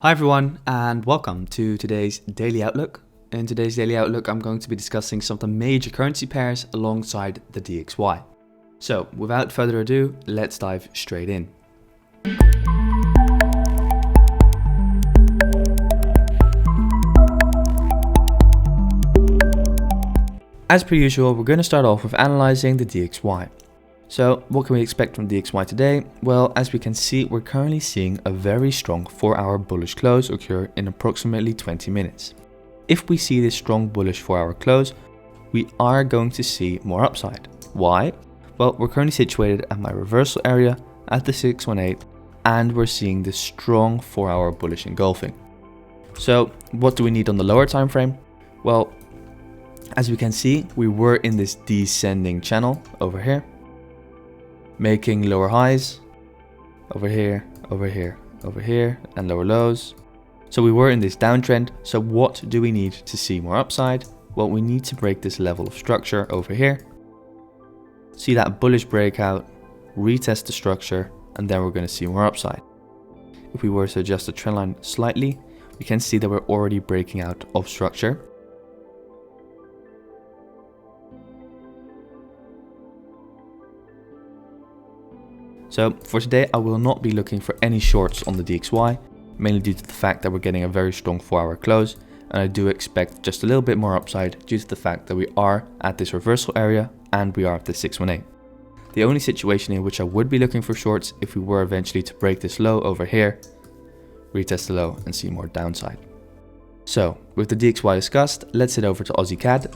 Hi everyone, and welcome to today's Daily Outlook. In today's Daily Outlook, I'm going to be discussing some of the major currency pairs alongside the DXY. So, without further ado, let's dive straight in. As per usual, we're going to start off with analyzing the DXY. So, what can we expect from DXY today? Well, as we can see, we're currently seeing a very strong 4-hour bullish close occur in approximately 20 minutes. If we see this strong bullish 4-hour close, we are going to see more upside. Why? Well, we're currently situated at my reversal area at the 618, and we're seeing this strong 4-hour bullish engulfing. So, what do we need on the lower time frame? Well, as we can see, we were in this descending channel over here, making lower highs over here, over here, over here, and lower lows. So we were in this downtrend. So what do we need to see more upside? Well, we need to break this level of structure over here, see that bullish breakout, retest the structure, and then we're going to see more upside. If we were to adjust the trend line slightly, we can see that we're already breaking out of structure. So for today, I will not be looking for any shorts on the DXY, mainly due to the fact that we're getting a very strong 4-hour close, and I do expect just a little bit more upside due to the fact that we are at this reversal area and we are at the 618. The only situation in which I would be looking for shorts if we were eventually to break this low over here, retest the low and see more downside. So with the DXY discussed, let's head over to AUDCAD.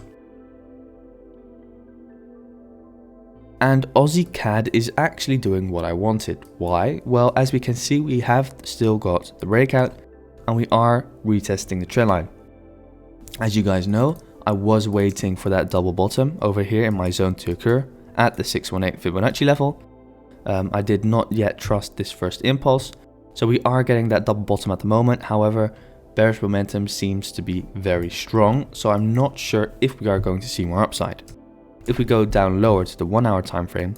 And AUDCAD is actually doing what I wanted. Why? Well, as we can see, we have still got the breakout and we are retesting the trend line. As you guys know, I was waiting for that double bottom over here in my zone to occur at the 618 Fibonacci level. I did not yet trust this first impulse. So we are getting that double bottom at the moment. However, bearish momentum seems to be very strong. So I'm not sure if we are going to see more upside. If we go down lower to the 1-hour time frame,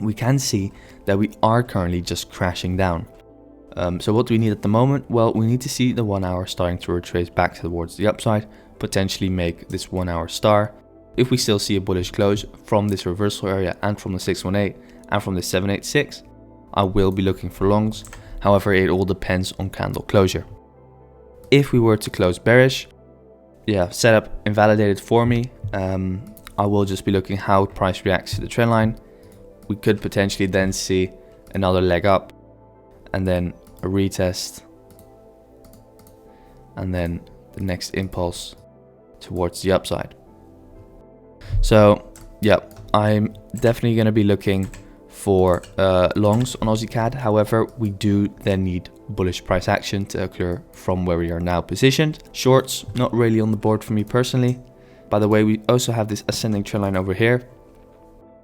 we can see that we are currently just crashing down. So what do we need at the moment? Well, we need to see the 1 hour starting to retrace back towards the upside, potentially make this 1 hour star. If we still see a bullish close from this reversal area and from the 618 and from the 786, I will be looking for longs. However, it all depends on candle closure. If we were to close bearish, setup invalidated for me. I will just be looking how price reacts to the trend line. We could potentially then see another leg up and then a retest and then the next impulse towards the upside. So yeah, I'm definitely going to be looking for longs on AUDCAD. However, we do then need bullish price action to occur from where we are now positioned. Shorts, not really on the board for me personally. By the way, we also have this ascending trend line over here.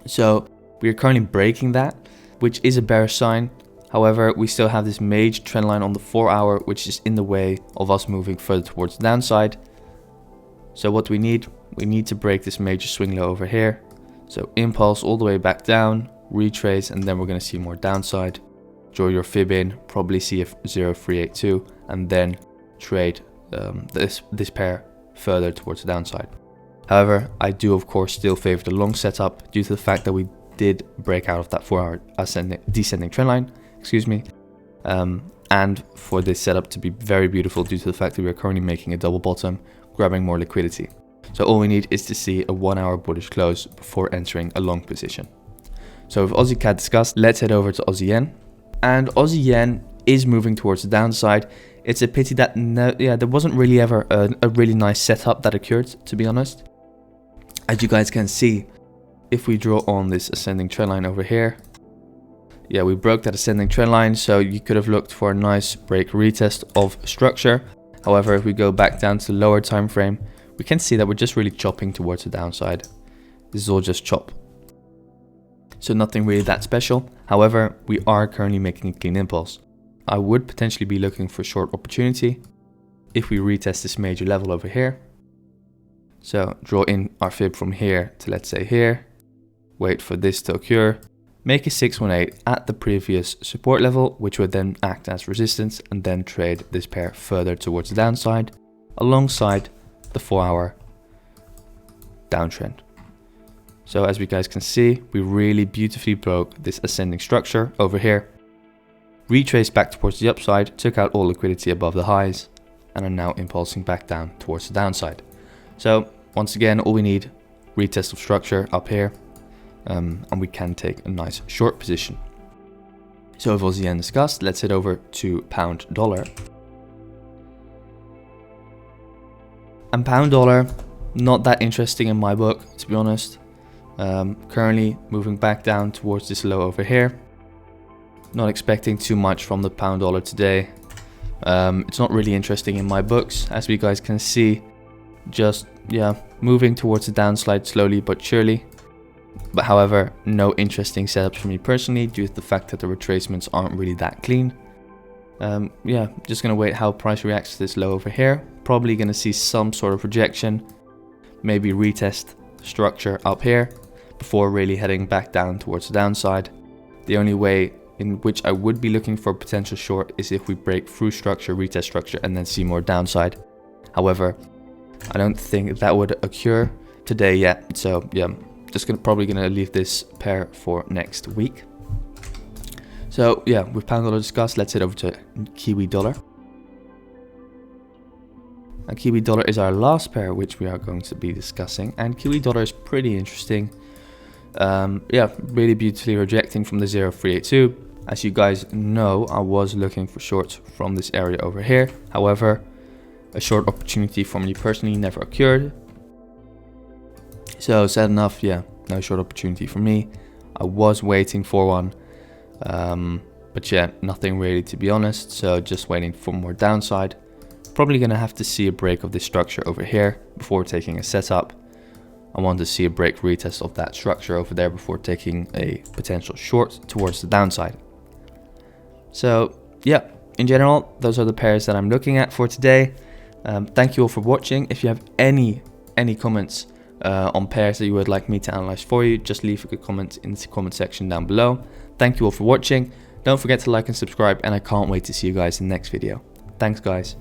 So we are currently breaking that, which is a bearish sign. However, we still have this major trend line on the 4-hour, which is in the way of us moving further towards the downside. So what do we need? We need to break this major swing low over here. So impulse all the way back down, retrace, and then we're going to see more downside. Draw your fib in, probably see a 0.382, and then trade this pair further towards the downside. However, I do of course still favor the long setup due to the fact that we did break out of that 4-hour descending trend line, and for this setup to be very beautiful due to the fact that we are currently making a double bottom, grabbing more liquidity. So all we need is to see a 1-hour bullish close before entering a long position. So with AUDCAD discussed, let's head over to Aussie Yen. And Aussie Yen is moving towards the downside. It's a pity that there wasn't really ever a really nice setup that occurred, to be honest. As you guys can see, if we draw on this ascending trend line over here, we broke that ascending trend line, so you could have looked for a nice break retest of structure. However, if we go back down to the lower time frame, we can see that we're just really chopping towards the downside. This is all just chop. So nothing really that special. However, we are currently making a clean impulse. I would potentially be looking for short opportunity if we retest this major level over here. So draw in our fib from here to, let's say, here, wait for this to occur, make a 618 at the previous support level, which would then act as resistance, and then trade this pair further towards the downside alongside the 4-hour downtrend. So as we guys can see, we really beautifully broke this ascending structure over here, retraced back towards the upside, took out all liquidity above the highs, and are now impulsing back down towards the downside. So once again, all we need, retest of structure up here, and we can take a nice short position. So with Aussie yen discussed, let's head over to pound dollar. And pound dollar, not that interesting in my book, to be honest. Currently moving back down towards this low over here. Not expecting too much from the pound dollar today. It's not really interesting in my books, as we guys can see. Just, yeah, moving towards the downside slowly but surely. But however, no interesting setups for me personally, due to the fact that the retracements aren't really that clean. Yeah, just gonna wait how price reacts to this low over here. Probably gonna see some sort of rejection, maybe retest structure up here before really heading back down towards the downside. The only way in which I would be looking for a potential short is if we break through structure, retest structure, and then see more downside. However, I don't think that would occur today yet. So yeah, just probably gonna leave this pair for next week. So yeah, with pound dollar discussed, let's head over to Kiwi dollar. And Kiwi dollar is our last pair which we are going to be discussing, and Kiwi dollar is pretty interesting. Yeah, really beautifully rejecting from the 0382. As you guys know, I was looking for shorts from this area over here. However, a short opportunity for me personally never occurred. So sad enough, yeah, no short opportunity for me. I was waiting for one, but yeah, nothing really, to be honest. So just waiting for more downside. Probably gonna have to see a break of this structure over here before taking a setup. I want to see a break retest of that structure over there before taking a potential short towards the downside. So yeah, in general, those are the pairs that I'm looking at for today. Thank you all for watching. If you have any comments on pairs that you would like me to analyze for you, just leave a good comment in the comment section down below. Thank you all for watching. Don't forget to like and subscribe, and I can't wait to see you guys in the next video. Thanks guys.